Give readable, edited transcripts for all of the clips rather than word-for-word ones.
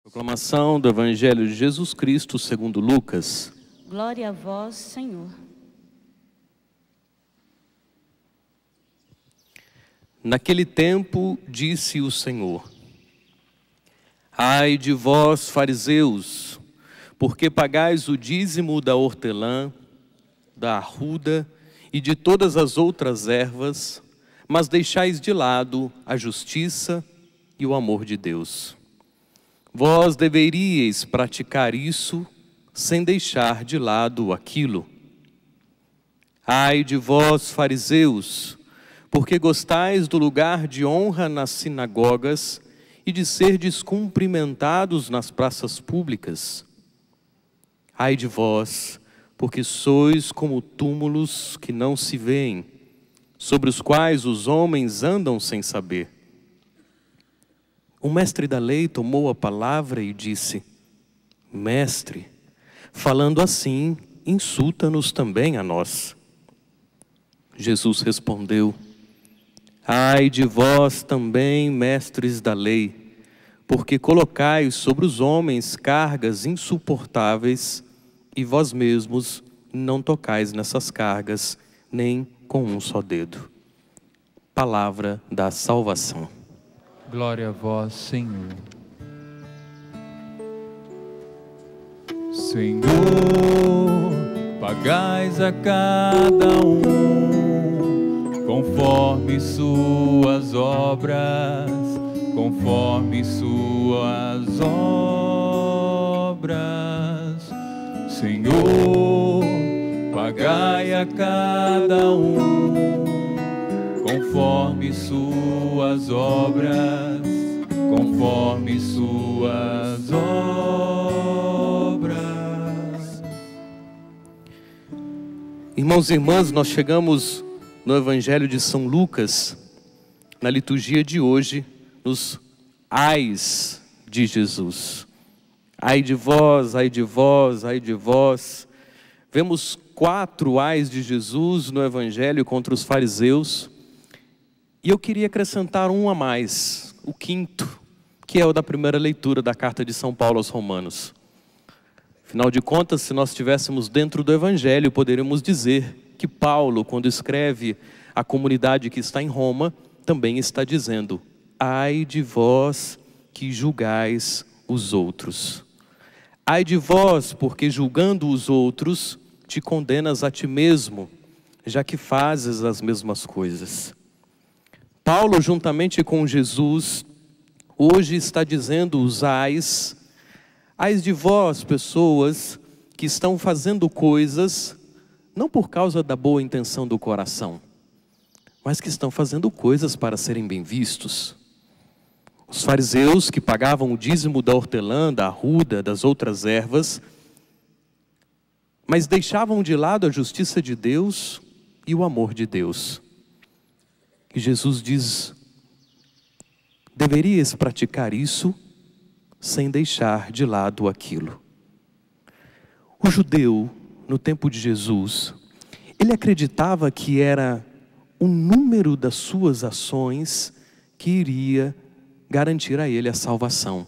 Proclamação do Evangelho de Jesus Cristo segundo Lucas. Glória a vós, Senhor. Naquele tempo disse o Senhor: Ai de vós, fariseus, porque pagais o dízimo da hortelã, da arruda e de todas as outras ervas, mas deixais de lado a justiça e o amor de Deus. Vós deveríeis praticar isso sem deixar de lado aquilo. Ai de vós, fariseus, porque gostais do lugar de honra nas sinagogas e de serdes cumprimentados nas praças públicas. Ai de vós, porque sois como túmulos que não se veem, sobre os quais os homens andam sem saber. O mestre da lei tomou a palavra e disse: Mestre, falando assim, insulta-nos também a nós. Jesus respondeu: Ai de vós também, mestres da lei, porque colocais sobre os homens cargas insuportáveis e vós mesmos não tocais nessas cargas, nem com um só dedo. Palavra da salvação. Glória a vós, Senhor. Senhor, pagais a cada um conforme suas obras, conforme suas obras. Senhor, pagai a cada um conforme suas obras, conforme suas obras. Irmãos e irmãs, nós chegamos no Evangelho de São Lucas, na liturgia de hoje, nos ais de Jesus. Ai de vós, ai de vós, ai de vós. Vemos 4 ais de Jesus no Evangelho contra os fariseus. E eu queria acrescentar um a mais, o 5º, que é o da primeira leitura da carta de São Paulo aos Romanos. Afinal de contas, se nós estivéssemos dentro do Evangelho, poderíamos dizer que Paulo, quando escreve à comunidade que está em Roma, também está dizendo: ai de vós que julgais os outros. Ai de vós, porque julgando os outros, te condenas a ti mesmo, já que fazes as mesmas coisas. Paulo, juntamente com Jesus, hoje está dizendo os ais de vós, pessoas que estão fazendo coisas, não por causa da boa intenção do coração, mas que estão fazendo coisas para serem bem vistos. Os fariseus que pagavam o dízimo da hortelã, da arruda, das outras ervas, mas deixavam de lado a justiça de Deus e o amor de Deus. E Jesus diz: deverias praticar isso sem deixar de lado aquilo. O judeu, no tempo de Jesus, ele acreditava que era o número das suas ações que iria garantir a ele a salvação.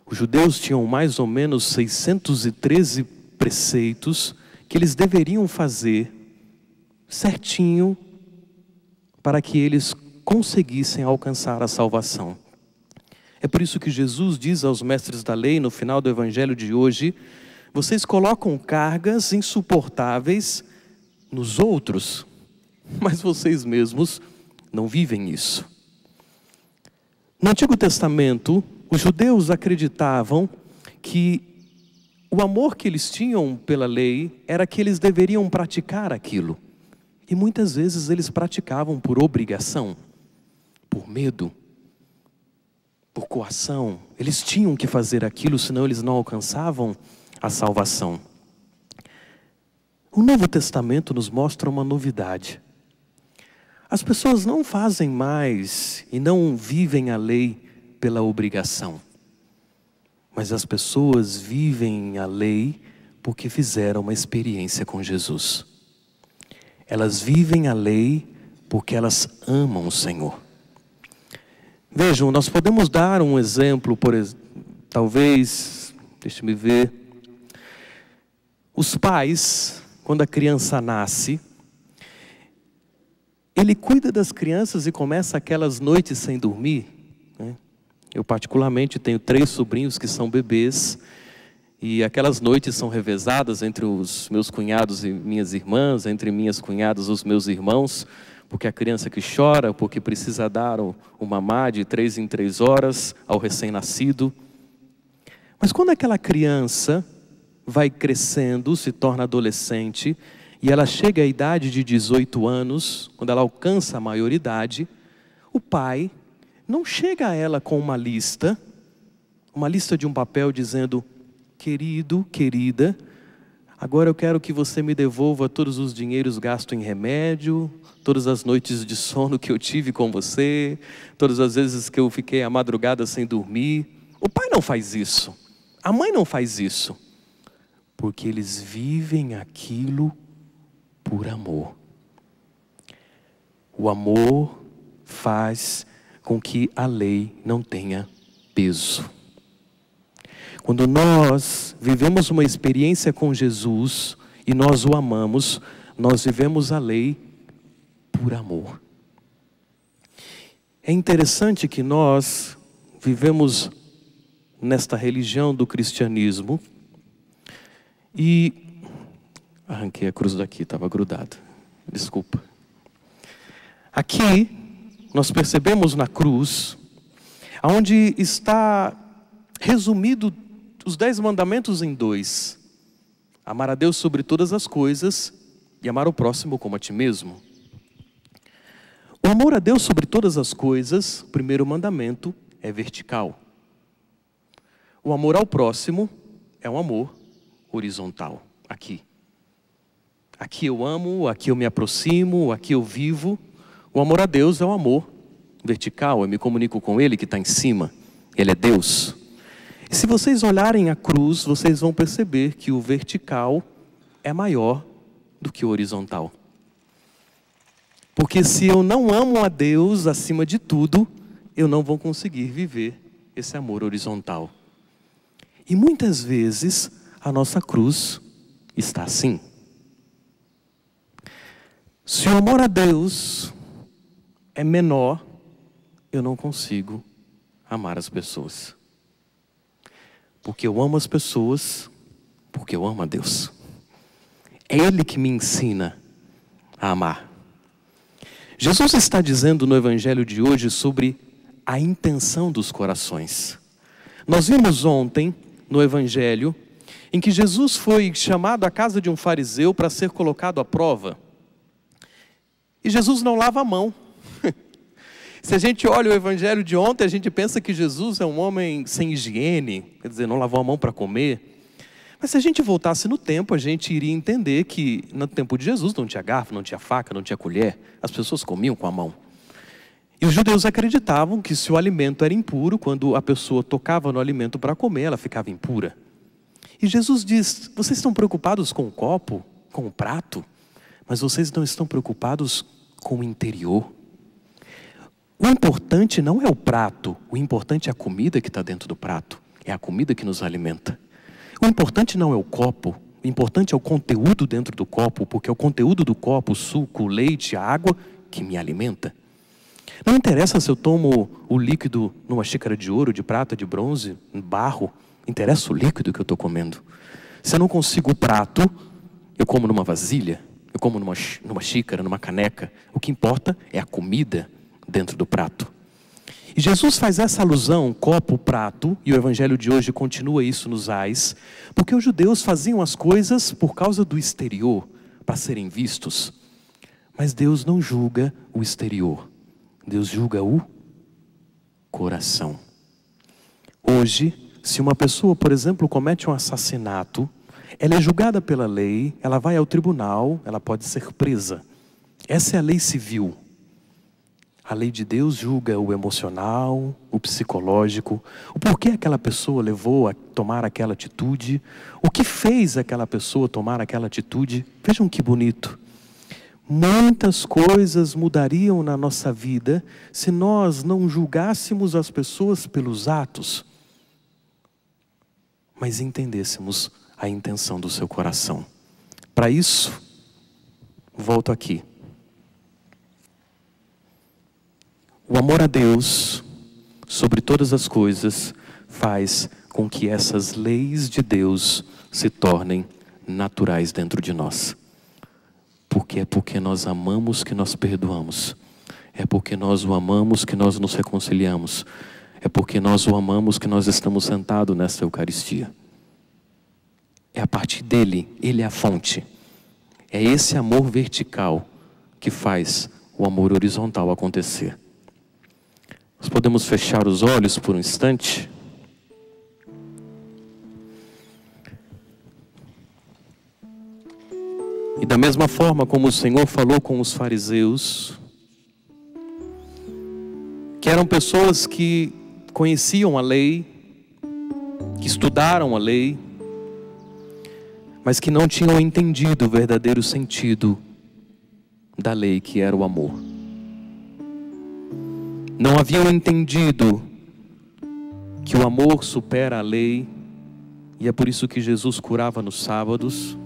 Os judeus tinham mais ou menos 613 preceitos que eles deveriam fazer certinho para que eles conseguissem alcançar a salvação. É por isso que Jesus diz aos mestres da lei, no final do Evangelho de hoje: vocês colocam cargas insuportáveis nos outros, mas vocês mesmos não vivem isso. No Antigo Testamento, os judeus acreditavam que o amor que eles tinham pela lei era que eles deveriam praticar aquilo. E muitas vezes eles praticavam por obrigação, por medo, por coação. Eles tinham que fazer aquilo, senão eles não alcançavam a salvação. O Novo Testamento nos mostra uma novidade. As pessoas não fazem mais e não vivem a lei pela obrigação, mas as pessoas vivem a lei porque fizeram uma experiência com Jesus. Elas vivem a lei porque elas amam o Senhor. Vejam, nós podemos dar um exemplo, Talvez, deixe-me ver, os pais, quando a criança nasce, ele cuida das crianças e começa aquelas noites sem dormir, né? Eu particularmente tenho 3 sobrinhos que são bebês, e aquelas noites são revezadas entre os meus cunhados e minhas irmãs, entre minhas cunhadas e os meus irmãos, porque a criança que chora, porque precisa dar o mamar de 3 em 3 horas ao recém-nascido. Mas quando aquela criança vai crescendo, se torna adolescente, e ela chega à idade de 18 anos, quando ela alcança a maioridade, o pai não chega a ela com uma lista de um papel dizendo: querido, querida, agora eu quero que você me devolva todos os dinheiros gastos em remédio, todas as noites de sono que eu tive com você, todas as vezes que eu fiquei a madrugada sem dormir. O pai não faz isso, a mãe não faz isso, porque eles vivem aquilo por amor. O amor faz com que a lei não tenha peso. Quando nós vivemos uma experiência com Jesus e nós o amamos, nós vivemos a lei por amor. É interessante que nós vivemos nesta religião do cristianismo e... Arranquei a cruz daqui, estava grudada. Desculpa. Aqui, nós percebemos na cruz, onde está resumido os 10 mandamentos em 2. Amar a Deus sobre todas as coisas e amar o próximo como a ti mesmo. O amor a Deus sobre todas as coisas, o primeiro mandamento, é vertical. O amor ao próximo é um amor horizontal, aqui. Aqui eu amo, aqui eu me aproximo, aqui eu vivo. O amor a Deus é um amor vertical, eu me comunico com Ele que está em cima. Ele é Deus. E se vocês olharem a cruz, vocês vão perceber que o vertical é maior do que o horizontal. Porque se eu não amo a Deus acima de tudo, eu não vou conseguir viver esse amor horizontal. E muitas vezes a nossa cruz está assim. Se o amor a Deus é menor, eu não consigo amar as pessoas. Porque eu amo as pessoas, porque eu amo a Deus. É Ele que me ensina a amar. Jesus está dizendo no Evangelho de hoje sobre a intenção dos corações. Nós vimos ontem no Evangelho em que Jesus foi chamado à casa de um fariseu para ser colocado à prova. E Jesus não lava a mão. Se a gente olha o Evangelho de ontem, a gente pensa que Jesus é um homem sem higiene, quer dizer, não lavou a mão para comer. Mas se a gente voltasse no tempo, a gente iria entender que no tempo de Jesus não tinha garfo, não tinha faca, não tinha colher. As pessoas comiam com a mão. E os judeus acreditavam que se o alimento era impuro, quando a pessoa tocava no alimento para comer, ela ficava impura. E Jesus diz: vocês estão preocupados com o copo, com o prato, mas vocês não estão preocupados com o interior. O importante não é o prato, o importante é a comida que está dentro do prato. É a comida que nos alimenta. O importante não é o copo, o importante é o conteúdo dentro do copo, porque é o conteúdo do copo, o suco, o leite, a água, que me alimenta. Não interessa se eu tomo o líquido numa xícara de ouro, de prata, de bronze, em barro. Interessa o líquido que eu estou comendo. Se eu não consigo o prato, eu como numa vasilha, eu como numa xícara, numa caneca. O que importa é a comida dentro do prato. E Jesus faz essa alusão, copo, prato, e o Evangelho de hoje continua isso nos ais, porque os judeus faziam as coisas por causa do exterior, para serem vistos. Mas Deus não julga o exterior, Deus julga o coração. Hoje, se uma pessoa, por exemplo, comete um assassinato, ela é julgada pela lei, ela vai ao tribunal, ela pode ser presa. Essa é a lei civil. A lei de Deus julga o emocional, o psicológico, o porquê aquela pessoa levou a tomar aquela atitude, o que fez aquela pessoa tomar aquela atitude. Vejam que bonito. Muitas coisas mudariam na nossa vida se nós não julgássemos as pessoas pelos atos. mas entendêssemos a intenção do seu coração. Para isso, volto aqui. O amor a Deus, sobre todas as coisas, faz com que essas leis de Deus se tornem naturais dentro de nós. É porque nós amamos que nós perdoamos. É porque nós o amamos que nós nos reconciliamos. É porque nós o amamos que nós estamos sentados nessa Eucaristia. É a partir dele, ele é a fonte. É esse amor vertical que faz o amor horizontal acontecer. Nós podemos fechar os olhos por um instante? E da mesma forma como o Senhor falou com os fariseus, que eram pessoas que conheciam a lei, que estudaram a lei, mas que não tinham entendido o verdadeiro sentido da lei, que era o amor. Não haviam entendido que o amor supera a lei, e é por isso que Jesus curava nos sábados,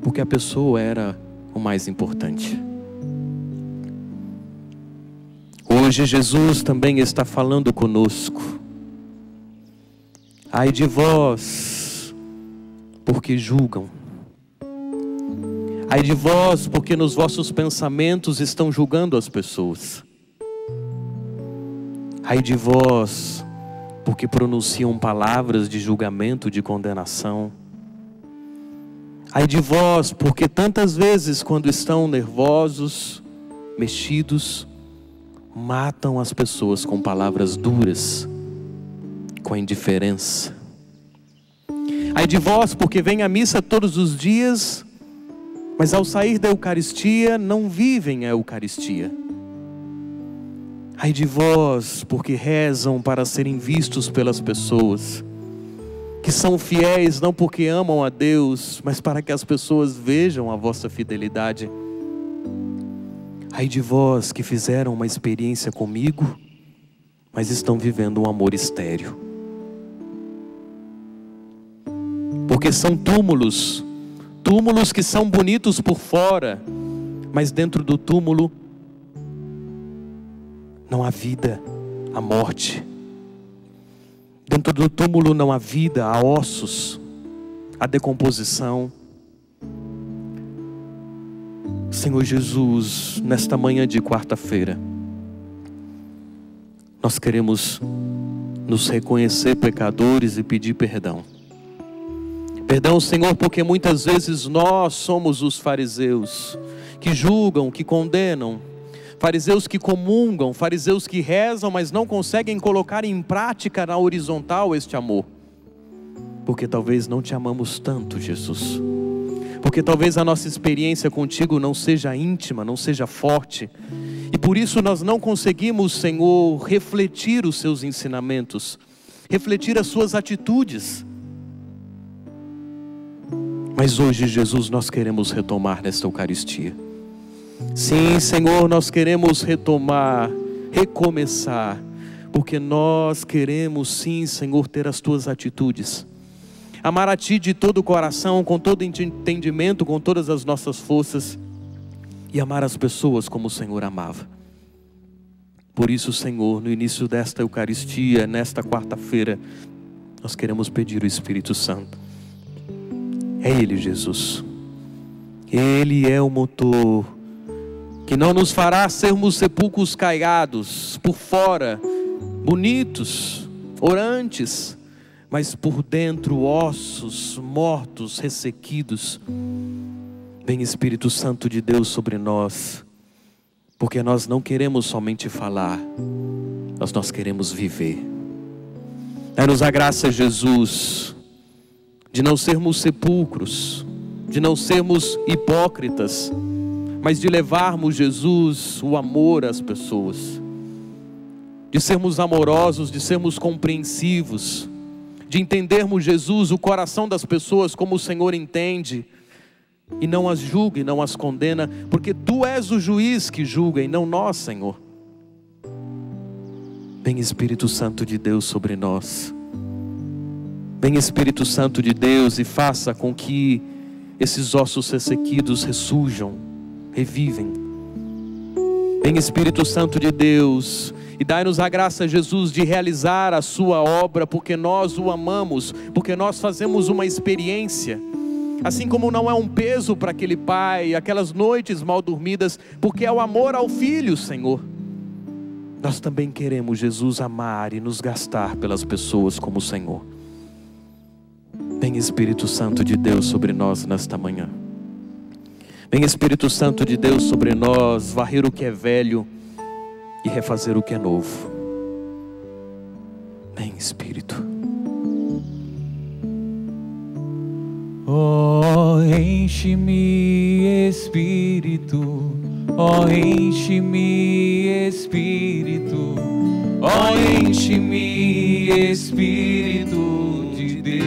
porque a pessoa era o mais importante. Hoje Jesus também está falando conosco. Ai de vós, porque julgam. Ai de vós, porque nos vossos pensamentos estão julgando as pessoas. Ai de vós, porque pronunciam palavras de julgamento, de condenação. Ai de vós, porque tantas vezes quando estão nervosos, mexidos, matam as pessoas com palavras duras, com a indiferença. Ai de vós, porque vêm à missa todos os dias, mas ao sair da Eucaristia não vivem a Eucaristia. Ai de vós, porque rezam para serem vistos pelas pessoas, que são fiéis não porque amam a Deus, mas para que as pessoas vejam a vossa fidelidade. Ai de vós que fizeram uma experiência comigo, mas estão vivendo um amor estéril. Porque são túmulos que são bonitos por fora, mas dentro do túmulo não há vida, há morte. Dentro do túmulo não há vida, há ossos, há decomposição. Senhor Jesus, nesta manhã de quarta-feira, nós queremos nos reconhecer pecadores e pedir perdão. Perdão, Senhor, porque muitas vezes nós somos os fariseus que julgam, que condenam, fariseus que comungam, fariseus que rezam, mas não conseguem colocar em prática na horizontal este amor. Porque talvez não te amamos tanto, Jesus. Porque talvez a nossa experiência contigo não seja íntima, não seja forte. E por isso nós não conseguimos, Senhor, refletir os seus ensinamentos, refletir as suas atitudes. Mas hoje, Jesus, nós queremos retomar nesta Eucaristia. Sim, Senhor, nós queremos retomar, recomeçar, porque nós queremos, sim, Senhor, ter as tuas atitudes. Amar a Ti de todo o coração, com todo entendimento, com todas as nossas forças, e amar as pessoas como o Senhor amava. Por isso, Senhor, no início desta Eucaristia, nesta quarta-feira, nós queremos pedir o Espírito Santo. É Ele, Jesus. Ele é o motor que não nos fará sermos sepulcros caiados, por fora, bonitos, orantes, mas por dentro ossos mortos, ressequidos. Vem Espírito Santo de Deus sobre nós, porque nós não queremos somente falar, mas nós queremos viver. Dai-nos a graça, Jesus, de não sermos sepulcros, de não sermos hipócritas, mas de levarmos, Jesus, o amor às pessoas, de sermos amorosos, de sermos compreensivos, de entendermos, Jesus, o coração das pessoas como o Senhor entende, e não as julga e não as condena, porque Tu és o juiz que julga e não nós, Senhor. Vem Espírito Santo de Deus sobre nós. Vem Espírito Santo de Deus e faça com que esses ossos ressequidos ressurjam, revivem. Vem Espírito Santo de Deus e dai-nos a graça, Jesus, de realizar a sua obra, porque nós o amamos, porque nós fazemos uma experiência. Assim como não é um peso para aquele pai, aquelas noites mal dormidas, porque é o amor ao filho, Senhor. Nós também queremos, Jesus, amar e nos gastar pelas pessoas como o Senhor. Vem Espírito Santo de Deus sobre nós nesta manhã. Vem Espírito Santo de Deus sobre nós, varrer o que é velho e refazer o que é novo. Vem Espírito. Oh, enche-me, Espírito. Oh, enche-me, Espírito. Oh, enche-me, Espírito de Deus.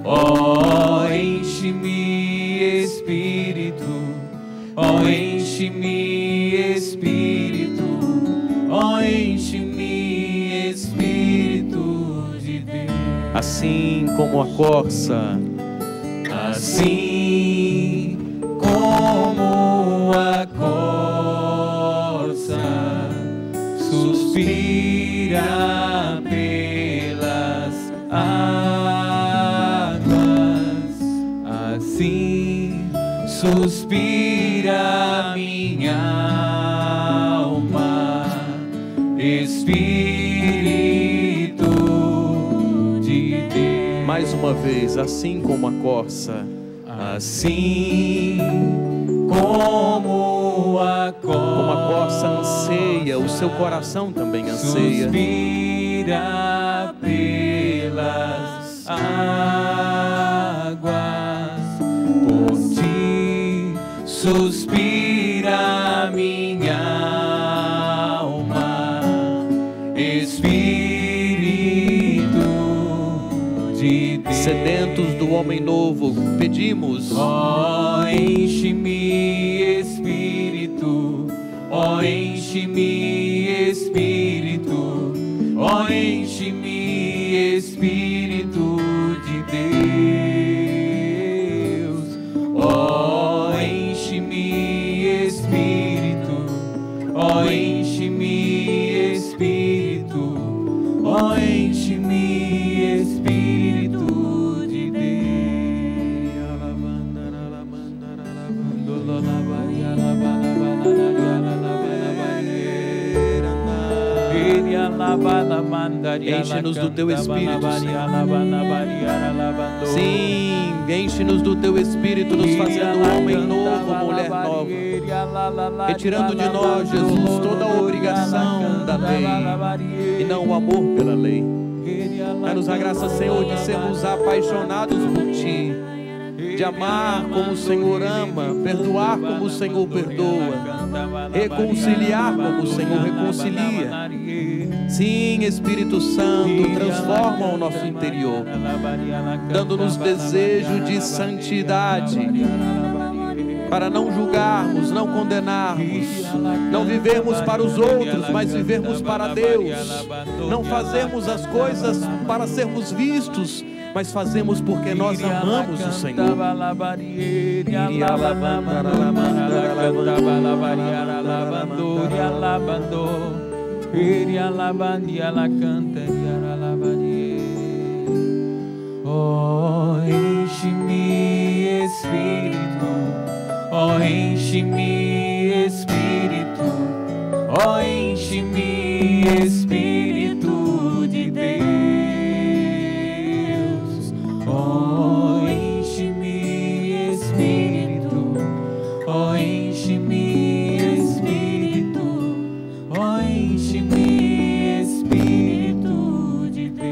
Oh, enche-me, Espírito. Oh, enche-me, Espírito. Oh, enche-me, Espírito de Deus. Assim como a corça, assim como a corça suspira pelas águas, assim suspira minha alma, Espírito de Deus. mais uma vez, assim como a corça, assim como a corça anseia, o seu coração também anseia. Suspira pelas águas, por ti suspira minha alma, Espírito de Deus. Sedentos do homem novo, pedimos. Oh, enche-me, Espírito. Oh, enche-me, Espírito. Oh, enche-me, Espírito de Deus. Oh, enche-me, Espírito. Oh, enche-me, Espírito. Oh, enche-me, Espírito de Deus. Enche-nos do teu Espírito, Senhor. Sim, enche-nos do teu Espírito, nos fazendo homem novo, mulher nova, retirando de nós, Jesus, toda a obrigação da lei e não o amor pela lei. Dá-nos a graça, Senhor, de sermos apaixonados por Ti, de amar como o Senhor ama, perdoar como o Senhor perdoa, reconciliar como o Senhor reconcilia. Sim, Espírito Santo, transforma o nosso interior, dando-nos desejo de santidade, para não julgarmos, não condenarmos, não vivermos para os outros, mas vivermos para Deus, não fazermos as coisas para sermos vistos, mas fazemos porque nós amamos o Senhor. Oh, enche-me, Espírito. Oh, enche-me, Espírito. Oh, enche-me, Espírito de Deus. Oh, enche-me, Espírito. Oh, enche-me, Espírito. Oh, enche-me, Espírito de Deus.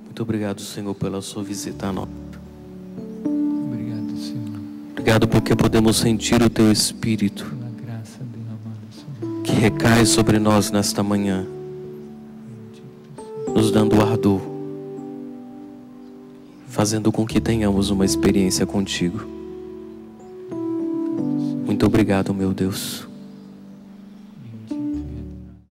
Muito obrigado, Senhor, pela sua visita a nós. Obrigado, Senhor, Obrigado porque podemos sentir o teu Espírito pela graça derramada sobre que recai sobre nós nesta manhã, nos dando ardor, fazendo com que tenhamos uma experiência contigo. Muito obrigado, meu Deus.